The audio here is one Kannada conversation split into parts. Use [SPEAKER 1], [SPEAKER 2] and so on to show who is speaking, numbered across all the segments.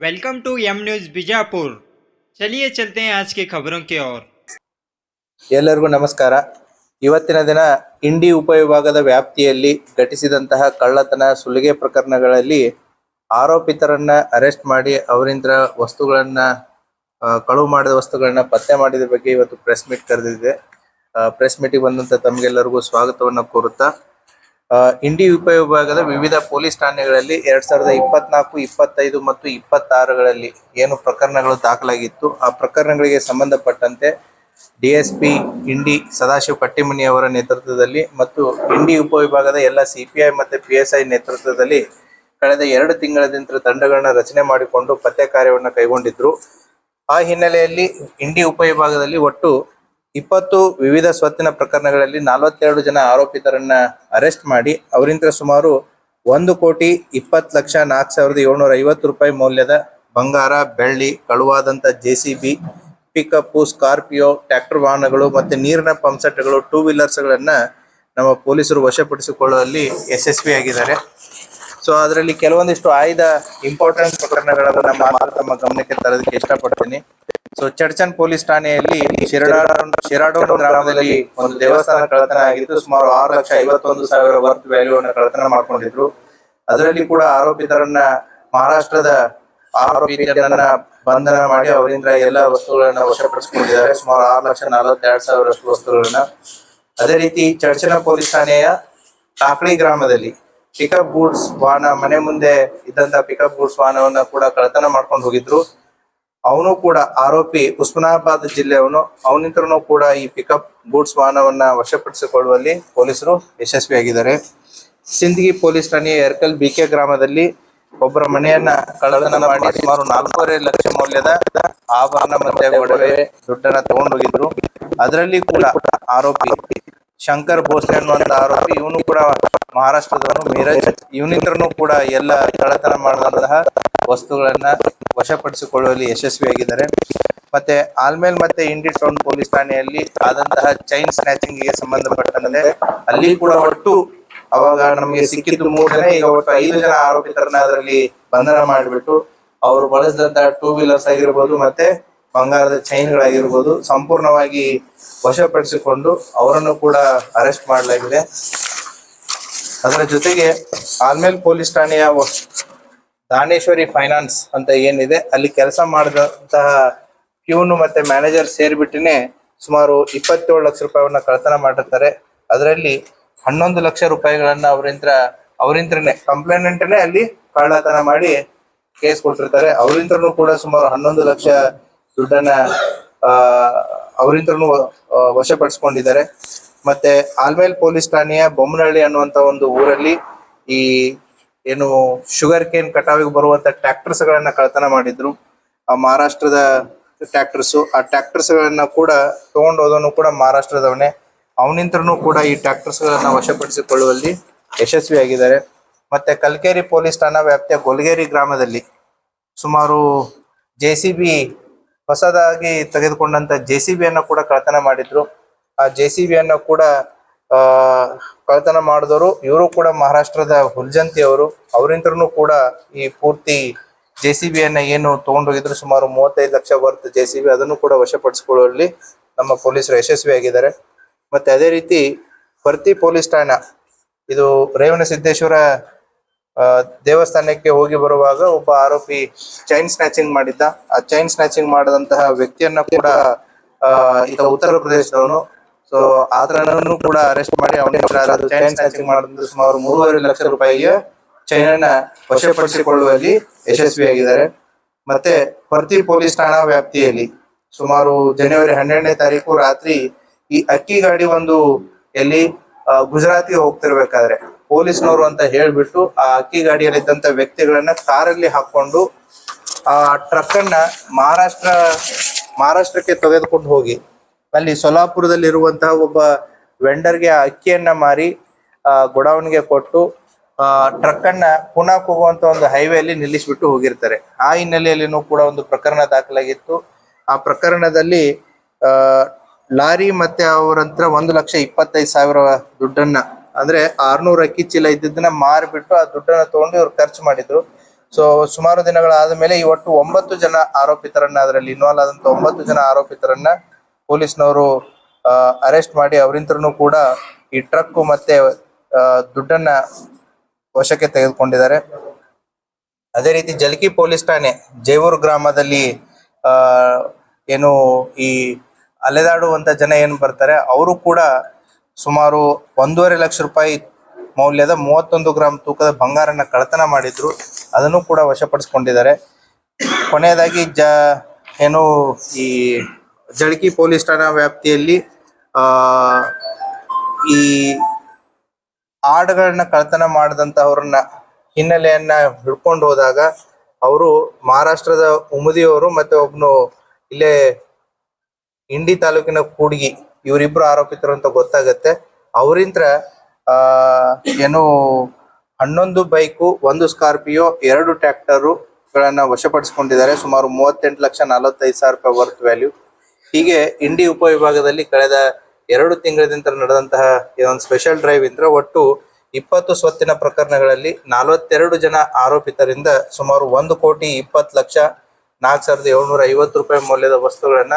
[SPEAKER 1] Welcome to M news Bijapur. चलिए चलते हैं आज की खबरों की ओर।
[SPEAKER 2] ಎಲ್ಲರಿಗೂ ನಮಸ್ಕಾರ। ಇವತ್ತಿನ ದಿನ ಇಂಡಿ ಉಪವಿಭಾಗದ ವ್ಯಾಪ್ತಿಯಲ್ಲಿ ಘಟಿಸಿದಂತಹ ಕಳ್ಳತನ ಸುಲಿಗೆ ಪ್ರಕರಣಗಳಲ್ಲಿ ಆರೋಪಿತರನ್ನ ಅರೆಸ್ಟ್ ಮಾಡಿ ಅವರಿಂದ ವಸ್ತುಗಳನ್ನ ಕಳುವು ಮಾಡಿದ ವಸ್ತುಗಳನ್ನ ಪತ್ತೆ ಮಾಡಿದ ಬಗ್ಗೆ ಇವತ್ತು ಪ್ರೆಸ್ ಮೀಟ್ ಕರೆದಿದೆ। ಪ್ರೆಸ್ ಮೀಟಿಗೆ ಬಂದಂತ ತಮಗೆಲ್ಲರಿಗೂ ಸ್ವಾಗತವನ್ನ ಕೋರುತ್ತಾ ಇಂಡಿ ಉಪವಿಭಾಗದ ವಿವಿಧ ಪೊಲೀಸ್ ಠಾಣೆಗಳಲ್ಲಿ 2024, 25 ಮತ್ತು 26ಗಳಲ್ಲಿ ಏನು ಪ್ರಕರಣಗಳು ದಾಖಲಾಗಿತ್ತು ಆ ಪ್ರಕರಣಗಳಿಗೆ ಸಂಬಂಧಪಟ್ಟಂತೆ ಡಿಎಸ್ಪಿ ಇಂಡಿ ಸದಾಶಿವ ಕಟ್ಟಿಮನಿ ಅವರ ನೇತೃತ್ವದಲ್ಲಿ ಮತ್ತು ಇಂಡಿ ಉಪವಿಭಾಗದ ಎಲ್ಲ ಸಿಪಿಐ ಮತ್ತು ಪಿಎಸ್ಐ ನೇತೃತ್ವದಲ್ಲಿ ಕಳೆದ 2 ತಿಂಗಳಿಂದ ತಂಡಗಳನ್ನ ರಚನೆ ಮಾಡಿಕೊಂಡು ಪತ್ತೆ ಕಾರ್ಯವನ್ನು ಕೈಗೊಂಡಿದ್ರು। ಆ ಹಿನ್ನೆಲೆಯಲ್ಲಿ ಇಂಡಿ ಉಪವಿಭಾಗದಲ್ಲಿ ಒಟ್ಟು 20 ವಿವಿಧ ಸ್ವತ್ತಿನ ಪ್ರಕರಣಗಳಲ್ಲಿ 42 ಜನ ಆರೋಪಿತರನ್ನ ಅರೆಸ್ಟ್ ಮಾಡಿ ಅವರಿಂದ ಸುಮಾರು 1,20,04,750 ರೂಪಾಯಿ ಮೌಲ್ಯದ ಬಂಗಾರ, ಬೆಳ್ಳಿ, ಕಳುವಾದಂತ ಜೆಸಿಬಿ, ಪಿಕಪ್, ಸ್ಕಾರ್ಪಿಯೋ, ಟ್ರ್ಯಾಕ್ಟರ್ ವಾಹನಗಳು ಮತ್ತೆ ನೀರಿನ ಪಂಪ್ ಸೆಟ್ಗಳು, 2 ವೀಲರ್ಸ್ಗಳನ್ನ ನಮ್ಮ ಪೊಲೀಸರು ವಶಪಡಿಸಿಕೊಳ್ಳುವಲ್ಲಿ ಯಶಸ್ವಿಯಾಗಿದ್ದಾರೆ। ಸೊ ಅದರಲ್ಲಿ ಕೆಲವೊಂದಿಷ್ಟು ಆಯ್ದ ಇಂಪಾರ್ಟೆಂಟ್ ಪ್ರಕರಣಗಳನ್ನು ತಮ್ಮ ಗಮನಕ್ಕೆ ತರೋದಕ್ಕೆ ಇಷ್ಟಪಡ್ತೀನಿ। ಸೊ ಚಡ್ಚನ್ ಪೊಲೀಸ್ ಠಾಣೆಯಲ್ಲಿ ಶಿರಾಡೋನ್ ಗ್ರಾಮದಲ್ಲಿ ಒಂದು ದೇವಸ್ಥಾನ ಕಳ್ಳತನ ಆಗಿದ್ದು ಸುಮಾರು 6,51,000 ವರ್ತ್ ವ್ಯಾಲ್ಯೂವನ್ನು ಕಳ್ಳತನ ಮಾಡ್ಕೊಂಡಿದ್ರು। ಅದರಲ್ಲಿ ಕೂಡ ಆರೋಪಿತರನ್ನ ಮಹಾರಾಷ್ಟ್ರದ ಆರೋಪಿತರನ್ನ ಬಂಧನ ಮಾಡಿ ಅವರಿಂದ ಎಲ್ಲ ವಸ್ತುಗಳನ್ನ ವಶಪಡಿಸಿಕೊಂಡಿದ್ದಾರೆ, ಸುಮಾರು 6,42,000 ವಸ್ತುಗಳನ್ನ। ಅದೇ ರೀತಿ ಚಡ್ಚನ ಪೊಲೀಸ್ ಠಾಣೆಯ ಟಾಕ್ಳಿ ಗ್ರಾಮದಲ್ಲಿ ಪಿಕಪ್ ಗೂಡ್ಸ್ ವಾಹನ, ಮನೆ ಮುಂದೆ ಇದ್ದಂತ ಪಿಕಪ್ ಗೂಡ್ಸ್ ವಾಹನವನ್ನ ಕೂಡ ಕಳ್ಳತನ ಮಾಡ್ಕೊಂಡು ಹೋಗಿದ್ರು। ಅವನು ಕೂಡ ಆರೋಪಿ ಉಸ್ಮಾನಾಬಾದ್ ಜಿಲ್ಲೆಯವನು, ಅವನಿಂದನೂ ಕೂಡ ಈ ಪಿಕಪ್ ಗೂಡ್ಸ್ ವಾಹನವನ್ನ ವಶಪಡಿಸಿಕೊಳ್ಳುವಲ್ಲಿ ಪೊಲೀಸರು ಯಶಸ್ವಿಯಾಗಿದ್ದಾರೆ। ಸಿಂದಗಿ ಪೊಲೀಸ್ ಠಾಣೆಯ ಎರ್ಕಲ್ ಬಿಕೆ ಗ್ರಾಮದಲ್ಲಿ ಒಬ್ಬರ ಮನೆಯನ್ನ ಕಳ್ಳತನ ಮಾಡಿ ಸುಮಾರು 4.5 ಲಕ್ಷ ಮೌಲ್ಯದ ಆಭರಣ ಮತ್ತೆ ಒಡವೆ ದುಡ್ಡನ್ನ ತಗೊಂಡೋಗಿದ್ರು। ಅದರಲ್ಲಿ ಕೂಡ ಆರೋಪಿ ಶಂಕರ್ ಭೋಸ್ಲೆ ಅನ್ನುವಂತ ಆರೋಪಿ, ಇವನು ಕೂಡ ಮಹಾರಾಷ್ಟ್ರದವನು, ಮೀರಜ್, ಇವನಿಂದನೂ ಕೂಡ ಎಲ್ಲ ಕಳ್ಳತನ ಮಾಡಿದಂತಹ ವಸ್ತುಗಳನ್ನ ವಶಪಡಿಸಿಕೊಳ್ಳುವಲ್ಲಿ ಯಶಸ್ವಿಯಾಗಿದ್ದಾರೆ। ಮತ್ತೆ ಆಲ್ಮೇಲ್ ಮತ್ತೆ ಇಂಡಿ ಟೌನ್ ಪೊಲೀಸ್ ಠಾಣೆಯಲ್ಲಿ ಆದಂತಹ ಚೈನ್ ಸ್ನ್ಯಾಚಿಂಗ್ ಗೆ ಸಂಬಂಧಪಟ್ಟಂತೆ ಅಲ್ಲಿ ಕೂಡ ಒಟ್ಟು ಅವಾಗ ನಮಗೆ ಸಿಕ್ಕಿದ್ದು 3 ಜನ, ಈಗ ಒಟ್ಟು 5 ಜನ ಆರೋಪಿತರನ್ನ ಅದರಲ್ಲಿ ಬಂಧನ ಮಾಡಿಬಿಟ್ಟು ಅವರು ಬಳಸಿದಂತ 2 ವೀಲರ್ಸ್ ಆಗಿರ್ಬೋದು ಮತ್ತೆ ಬಂಗಾರದ ಚೈನ್ಗಳಾಗಿರ್ಬೋದು ಸಂಪೂರ್ಣವಾಗಿ ವಶಪಡಿಸಿಕೊಂಡು ಅವರನ್ನು ಕೂಡ ಅರೆಸ್ಟ್ ಮಾಡಲಾಗಿದೆ। ಅದರ ಜೊತೆಗೆ ಆಲ್ಮೇಲ್ ಪೊಲೀಸ್ ಠಾಣೆಯ ದಾನೇಶ್ವರಿ ಫೈನಾನ್ಸ್ ಅಂತ ಏನಿದೆ ಅಲ್ಲಿ ಕೆಲಸ ಮಾಡಿದಂತಹ ಪ್ಯೂನ್ ಮತ್ತೆ ಮ್ಯಾನೇಜರ್ ಸೇರ್ಬಿಟ್ಟಿನೇ ಸುಮಾರು 27 ಲಕ್ಷ ರೂಪಾಯಿಯನ್ನ ಕಳ್ಳತನ ಮಾಡಿರ್ತಾರೆ। ಅದರಲ್ಲಿ 11 ಲಕ್ಷ ರೂಪಾಯಿಗಳನ್ನ ಅವರಿಂದ್ರನೇ ಕಂಪ್ಲೇಂಟ್ನೇ ಅಲ್ಲಿ ಕಳ್ಳತನ ಮಾಡಿ ಕೇಸ್ ಕೊಟ್ಟಿರ್ತಾರೆ। ಅವರಿಂದ್ರೂ ಕೂಡ ಸುಮಾರು 11 ಲಕ್ಷ ದುಡ್ಡನ್ನ ಅವರಿಂದ್ರೂ ವಶಪಡಿಸಿಕೊಂಡಿದ್ದಾರೆ। ಮತ್ತೆ ಆಲ್ಮೇಲ್ ಪೊಲೀಸ್ ಠಾಣೆಯ ಬೊಮ್ಮನಹಳ್ಳಿ ಅನ್ನುವಂತ ಒಂದು ಊರಲ್ಲಿ ಈ ಏನು ಶುಗರ್ ಕೇನ್ ಕಟಾವಿಗೆ ಬರುವಂತ ಟ್ರ್ಯಾಕ್ಟರ್ಸ್ ಗಳನ್ನ ಕಳ್ಳತನ ಮಾಡಿದ್ರು, ಆ ಮಹಾರಾಷ್ಟ್ರದ ಟ್ರ್ಯಾಕ್ಟರ್ಸ್, ಆ ಟ್ರ್ಯಾಕ್ಟರ್ಸ್ ಗಳನ್ನ ಕೂಡ ತಗೊಂಡೋದನು ಕೂಡ ಮಹಾರಾಷ್ಟ್ರದವನೇ, ಅವನಿಂದನೂ ಕೂಡ ಈ ಟ್ರ್ಯಾಕ್ಟರ್ಸ್ ಗಳನ್ನ ವಶಪಡಿಸಿಕೊಳ್ಳುವಲ್ಲಿ ಯಶಸ್ವಿಯಾಗಿದ್ದಾರೆ। ಮತ್ತೆ ಕಲ್ಕೇರಿ ಪೊಲೀಸ್ ಠಾಣಾ ವ್ಯಾಪ್ತಿಯ ಗೊಲ್ಗೇರಿ ಗ್ರಾಮದಲ್ಲಿ ಸುಮಾರು ಜೆಸಿಬಿ, ಹೊಸದಾಗಿ ತೆಗೆದುಕೊಂಡಂತ ಜೆಸಿಬಿಯನ್ನ ಕೂಡ ಕಳ್ಳತನ ಮಾಡಿದ್ರು। ಆ ಜೆಸಿಬಿಯನ್ನ ಕೂಡ ಕಳ್ಳತನ ಮಾಡಿದವರು ಇವರು ಕೂಡ ಮಹಾರಾಷ್ಟ್ರದ ಹುಲ್ಜಂತಿ ಅವರು, ಅವರಿಂದನೂ ಕೂಡ ಈ ಪೂರ್ತಿ ಜೆಸಿಬಿಯನ್ನ ಏನು ತಗೊಂಡೋಗಿದ್ರು ಸುಮಾರು 35 ಲಕ್ಷ ವರ್ತ್ ಜೆಸಿಬಿ, ಅದನ್ನು ಕೂಡ ವಶಪಡಿಸಿಕೊಳ್ಳುವಲ್ಲಿ ನಮ್ಮ ಪೊಲೀಸರು ಯಶಸ್ವಿಯಾಗಿದ್ದಾರೆ। ಮತ್ತೆ ಅದೇ ರೀತಿ ಪರ್ತಿ ಪೊಲೀಸ್ ಠಾಣಾ, ಇದು ರೇವಣಸಿದ್ದೇಶ್ವರ ದೇವಸ್ಥಾನಕ್ಕೆ ಹೋಗಿ ಬರುವಾಗ ಒಬ್ಬ ಆರೋಪಿ ಚೈನ್ ಸ್ನ್ಯಾಚಿಂಗ್ ಮಾಡಿದ್ದ, ಆ ಚೈನ್ ಸ್ನ್ಯಾಚಿಂಗ್ ಮಾಡಿದಂತಹ ವ್ಯಕ್ತಿಯನ್ನ ಕೂಡ ಈಗ ಉತ್ತರ ಪ್ರದೇಶದವನು, ಸೊ ಆತನನ್ನು ಕೂಡ ಅರೆಸ್ಟ್ ಮಾಡಿ ಅವನಿಗೆ ಚೈನ್ ಸ್ನ್ಯಾಚಿಂಗ್ ಮಾಡಿದ ಸುಮಾರು 3.5 ಲಕ್ಷ ರೂಪಾಯಿಗೆ ಚೈನ್ ಅನ್ನ ವಶಪಡಿಸಿಕೊಳ್ಳುವಲ್ಲಿ ಯಶಸ್ವಿಯಾಗಿದ್ದಾರೆ। ಮತ್ತೆ ಪರ್ತಿ ಪೊಲೀಸ್ ಠಾಣಾ ವ್ಯಾಪ್ತಿಯಲ್ಲಿ ಸುಮಾರು ಜನವರಿ 12ನೇ ತಾರೀಕು ರಾತ್ರಿ ಈ ಅಕ್ಕಿ ಗಾಡಿ ಒಂದು ಎಲ್ಲಿ ಗುಜರಾತಿಗೆ ಹೋಗ್ತಿರ್ಬೇಕಾದ್ರೆ ಪೊಲೀಸ್ನವರು ಅಂತ ಹೇಳ್ಬಿಟ್ಟು ಆ ಅಕ್ಕಿ ಗಾಡಿಯಲ್ಲಿ ಇದ್ದಂತ ವ್ಯಕ್ತಿಗಳನ್ನ ಕಾರಲ್ಲಿ ಹಾಕೊಂಡು ಆ ಟ್ರಕ್ ಅನ್ನ ಮಹಾರಾಷ್ಟ್ರಕ್ಕೆ ತೆಗೆದುಕೊಂಡು ಹೋಗಿ ಅಲ್ಲಿ ಸೊಲಾಪುರದಲ್ಲಿ ಇರುವಂತಹ ಒಬ್ಬ ವೆಂಡರ್ಗೆ ಆ ಅಕ್ಕಿಯನ್ನ ಮಾರಿ ಗೋಡೌನ್ಗೆ ಕೊಟ್ಟು ಟ್ರಕ್ ಅನ್ನ ಪುನಾಕ್ ಹೋಗುವಂತ ಒಂದು ಹೈವೇಲಿ ನಿಲ್ಲಿಸ್ಬಿಟ್ಟು ಹೋಗಿರ್ತಾರೆ। ಆ ಹಿನ್ನೆಲೆಯಲ್ಲಿನೂ ಕೂಡ ಒಂದು ಪ್ರಕರಣ ದಾಖಲಾಗಿತ್ತು। ಆ ಪ್ರಕರಣದಲ್ಲಿ ಲಾರಿ ಮತ್ತೆ ಅವರಂತ್ರ 1,25,000 ದುಡ್ಡನ್ನ, ಅಂದ್ರೆ 600 ಅಕ್ಕಿ ಚೀಲ ಇದ್ದಿದ್ದನ್ನ ಮಾರಿಬಿಟ್ಟು ಆ ದುಡ್ಡನ್ನ ತಗೊಂಡು ಇವ್ರು ಖರ್ಚು ಮಾಡಿದ್ರು। ಸೊ ಸುಮಾರು ದಿನಗಳಾದ ಮೇಲೆ ಈ ಒಟ್ಟು 9 ಜನ ಆರೋಪಿತರನ್ನ, ಅದರಲ್ಲಿ ಇನ್ವಾಲ್ವ್ ಆದಂತ 9 ಜನ ಆರೋಪಿತರನ್ನ ಪೊಲೀಸ್ನವರು ಅರೆಸ್ಟ್ ಮಾಡಿ ಅವರಿಂತ್ರನು ಕೂಡ ಈ ಟ್ರಕ್ ಮತ್ತೆ ದುಡ್ಡನ್ನ ವಶಕ್ಕೆ ತೆಗೆದುಕೊಂಡಿದ್ದಾರೆ. ಅದೇ ರೀತಿ ಜಲ್ಕಿ ಪೊಲೀಸ್ ಠಾಣೆ ಜೇವೂರು ಗ್ರಾಮದಲ್ಲಿ ಏನು ಈ ಅಲೆದಾಡುವಂತ ಜನ ಏನು ಬರ್ತಾರೆ ಅವರು ಕೂಡ ಸುಮಾರು 1.5 ಲಕ್ಷ ರೂಪಾಯಿ ಮೌಲ್ಯದ 31 ಗ್ರಾಂ ತೂಕದ ಬಂಗಾರನ ಕಳ್ಳತನ ಮಾಡಿದ್ರು. ಅದನ್ನು ಕೂಡ ವಶಪಡಿಸಿಕೊಂಡಿದ್ದಾರೆ. ಕೊನೆಯದಾಗಿ ಏನು ಈ ಜಳಕಿ ಪೊಲೀಸ್ ಠಾಣಾ ವ್ಯಾಪ್ತಿಯಲ್ಲಿ ಈ ಆಡುಗಳನ್ನ ಕಳ್ಳತನ ಮಾಡಿದಂತವ್ರನ್ನ ಹಿನ್ನೆಲೆಯನ್ನ ಹಿಡ್ಕೊಂಡು ಹೋದಾಗ ಅವರು ಮಹಾರಾಷ್ಟ್ರದ ಉಮದಿಯವರು ಮತ್ತೆ ಒಬ್ನು ಇಲ್ಲೇ ಇಂಡಿ ತಾಲೂಕಿನ ಕೂಡ್ಗಿ, ಇವರಿಬ್ರು ಆರೋಪಿತರು ಅಂತ ಗೊತ್ತಾಗತ್ತೆ. ಅವರಿಂತ್ರ ಏನು 11 ಬೈಕು, 1 ಸ್ಕಾರ್ಪಿಯೋ, 2 ಟ್ರ್ಯಾಕ್ಟರು ಗಳನ್ನ ವಶಪಡಿಸಿಕೊಂಡಿದ್ದಾರೆ. ಸುಮಾರು 38,45,000 ರೂಪಾಯಿ ವರ್ತ್ ವ್ಯಾಲ್ಯೂ. ಹೀಗೆ ಇಂಡಿ ಉಪವಿಭಾಗದಲ್ಲಿ ಕಳೆದ 2 ತಿಂಗಳಿಂದ ನಡೆದಂತಹ ಒಂದು ಸ್ಪೆಷಲ್ ಡ್ರೈವ್ ಇಂದ ಒಟ್ಟು 20 ಸ್ವತ್ತಿನ ಪ್ರಕರಣಗಳಲ್ಲಿ 42 ಜನ ಆರೋಪಿತರಿಂದ ಸುಮಾರು 1,20,40,750 ರೂಪಾಯಿ ಮೌಲ್ಯದ ವಸ್ತುಗಳನ್ನ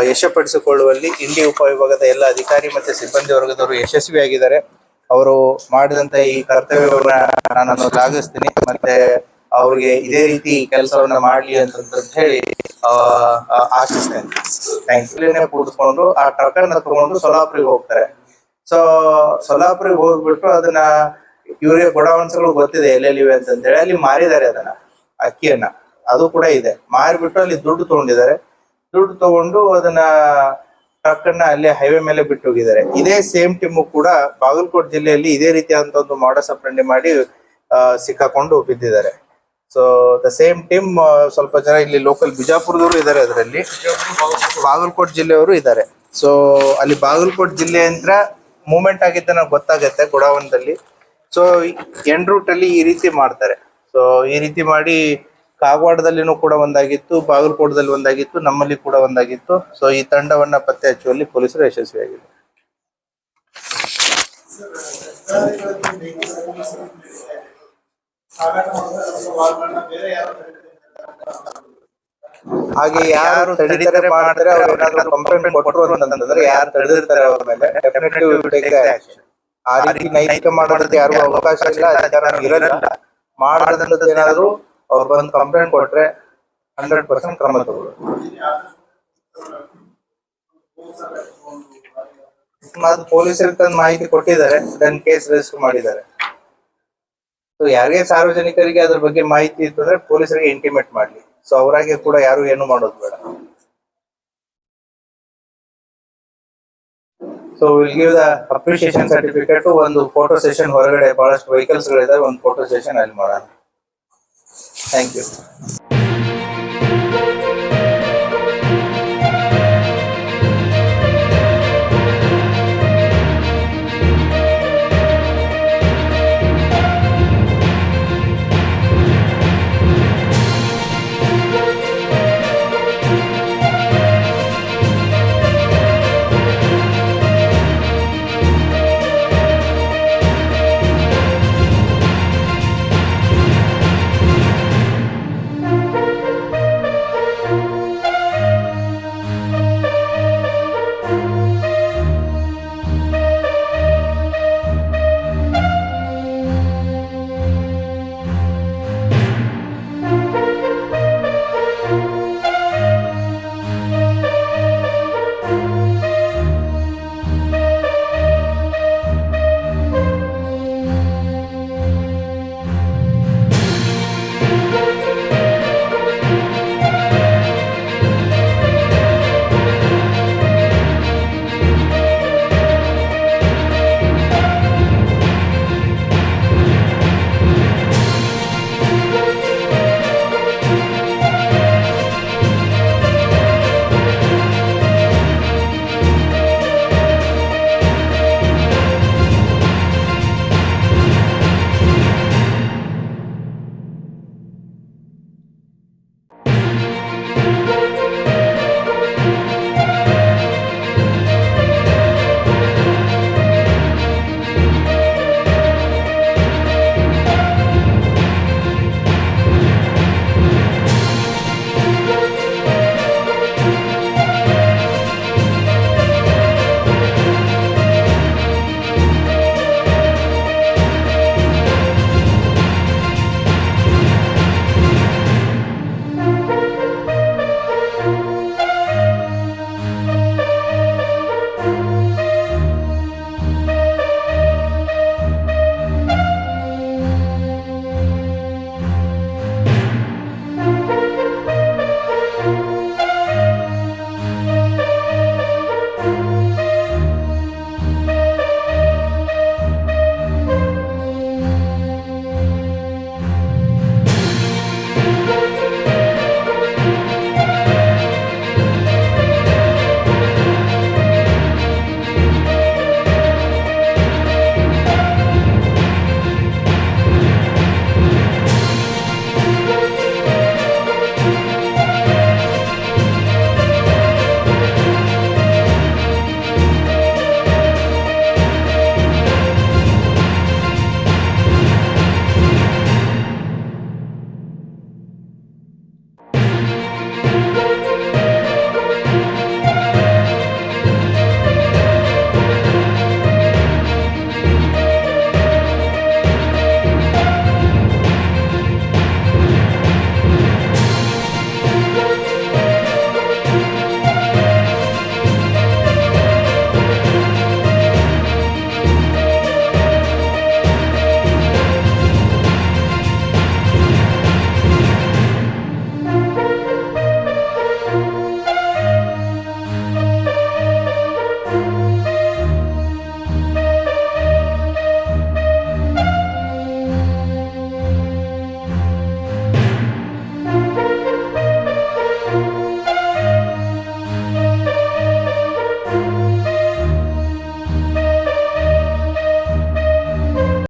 [SPEAKER 2] ಯಶಪಡಿಸಿಕೊಳ್ಳುವಲ್ಲಿ ಇಂಡಿ ಉಪವಿಭಾಗದ ಎಲ್ಲ ಅಧಿಕಾರಿ ಮತ್ತೆ ಸಿಬ್ಬಂದಿ ವರ್ಗದವರು ಯಶಸ್ವಿಯಾಗಿದ್ದಾರೆ. ಅವರು ಮಾಡಿದಂತ ಈ ಕರ್ತವ್ಯವನ್ನ ನಾನು ಶ್ಲಾಘಿಸ್ತೀನಿ. ಮತ್ತೆ ಅವ್ರಿಗೆ ಇದೇ ರೀತಿ ಕೆಲಸವನ್ನ ಮಾಡ್ಲಿ ಅಂತ ಹೇಳಿ ಆಶಿಸ್ತೇನೆ. Thank you. ಕೂಡಿಸ್ಕೊಂಡು ಆ ಟ್ರಕ್ ಅನ್ನ ತಗೊಂಡು ಸೊಲ್ಲಾಪುರಿಗೆ ಹೋಗ್ತಾರೆ. ಸೊ ಸೊಲ್ಲಾಪುರಿಗೆ ಹೋಗ್ಬಿಟ್ಟು ಅದನ್ನ ಇವ್ರಿಗೆ ಗಳು ಗೊತ್ತಿದೆ ಎಲ್ಲೆಲ್ಲಿವೆ ಅಂತ ಹೇಳಿ ಅಲ್ಲಿ ಮಾರಿದ್ದಾರೆ ಅದನ್ನ, ಅಕ್ಕಿಯನ್ನ. ಅದು ಕೂಡ ಇದೆ. ಮಾರಿಬಿಟ್ಟು ಅಲ್ಲಿ ದುಡ್ಡು ತಗೊಂಡಿದ್ದಾರೆ. ದುಡ್ಡು ತಗೊಂಡು ಅದನ್ನ ಟ್ರಕ್ ಅನ್ನ ಅಲ್ಲಿ ಹೈವೇ ಮೇಲೆ ಬಿಟ್ಟು ಹೋಗಿದ್ದಾರೆ. ಇದೇ ಸೇಮ್ ಟೀಮು ಕೂಡ ಬಾಗಲಕೋಟೆ ಜಿಲ್ಲೆಯಲ್ಲಿ ಇದೇ ರೀತಿಯಾದಂತ ಒಂದು ಮಾಡಸ್ ಆಪರೇಂಡಿ ಮಾಡಿ ಸಿಕ್ಕಾಕೊಂಡು ಬಿದ್ದಿದ್ದಾರೆ. ಸೊ ದ ಸೇಮ್ ಟೀಮ್ ಸ್ವಲ್ಪ ಜನ ಇಲ್ಲಿ ಲೋಕಲ್ ಬಿಜಾಪುರದವರು ಇದ್ದಾರೆ, ಅದರಲ್ಲಿ ಬಾಗಲಕೋಟೆ ಜಿಲ್ಲೆಯವರು ಇದ್ದಾರೆ. ಸೊ ಅಲ್ಲಿ ಬಾಗಲಕೋಟೆ ಜಿಲ್ಲೆ ಅಂತ ಮೂವ್ಮೆಂಟ್ ಆಗಿದ್ದ ನನಗೆ ಗೊತ್ತಾಗತ್ತೆ ಗುಡಾವನದಲ್ಲಿ. ಸೊ ಎಂಡ್ ರೂಟ್ ಅಲ್ಲಿ ಈ ರೀತಿ ಮಾಡ್ತಾರೆ. ಸೊ ಈ ರೀತಿ ಮಾಡಿ ಕಾಗವಾಡದಲ್ಲಿನೂ ಕೂಡ ಒಂದಾಗಿತ್ತು, ಬಾಗಲಕೋಟದಲ್ಲಿ ಒಂದಾಗಿತ್ತು, ನಮ್ಮಲ್ಲಿ ಕೂಡ ಒಂದಾಗಿತ್ತು. ಸೊ ಈ ತಂಡವನ್ನ ಪತ್ತೆ ಹಚ್ಚುವಲ್ಲಿ ಪೊಲೀಸರು ಯಶಸ್ವಿಯಾಗಿದ್ದಾರೆ. ಹಾಗೆ ಯಾರು ತಡಿತಾರೆ ಮಾಡ್ತಾರೆ, ಅವ್ರು ಏನಾದ್ರು ಕಂಪ್ಲೇಂಟ್ ಕೊಟ್ಟರು ಅಂತಂದ್ರೆ, ಯಾರು ತಡೆದಿರ್ತಾರೆ ಅವ್ರ ಮೇಲೆ ಡೆಫಿನೆಟ್ಲಿ ವಿಲ್ ಟೇಕ್ ಆಕ್ಷನ್. ಆ ರೀತಿ ನೈತಿಕ ಮಾಡೋದಕ್ಕೆ ಯಾರಿಗೂ ಅವಕಾಶ ಇಲ್ಲ, ಅಧಿಕಾರ ಇರಲ್ಲ. ಮಾಡದಂತ ಏನಾದ್ರು ಅವ್ರು ಬಂದು ಕಂಪ್ಲೇಂಟ್ ಕೊಟ್ರೆ 100% ಕ್ರಮ ತಗೊಳ್ಳಿ. ಪೊಲೀಸರಿಗೆ ತಂದು ಮಾಹಿತಿ ಕೊಟ್ಟಿದ್ದಾರೆ, ದೆನ್ ಕೇಸ್ ರಿಜಿಸ್ಟರ್ ಮಾಡಿದ್ದಾರೆ. ಸೊ ಯಾರಿಗೆ ಸಾರ್ವಜನಿಕರಿಗೆ ಅದ್ರ ಬಗ್ಗೆ ಮಾಹಿತಿ ಇತ್ತಂದ್ರೆ ಪೊಲೀಸರಿಗೆ ಇಂಟಿಮೇಟ್ ಮಾಡ್ಲಿ. ಸೊ ಅವರಾಗೆ ಕೂಡ ಯಾರು ಏನು ಮಾಡೋದು ಬೇಡ. So will give the appreciation certificate. ಒಂದು ಫೋಟೋ ಸೆಷನ್ ಹೊರಗಡೆ ಬಹಳಷ್ಟು ವೆಹಿಕಲ್ಸ್ ಗಳಿದಾವೆ, ಒಂದು ಫೋಟೋ ಸೆಷನ್ ಅಲ್ಲಿ ಮಾಡೋಣ. Thank you.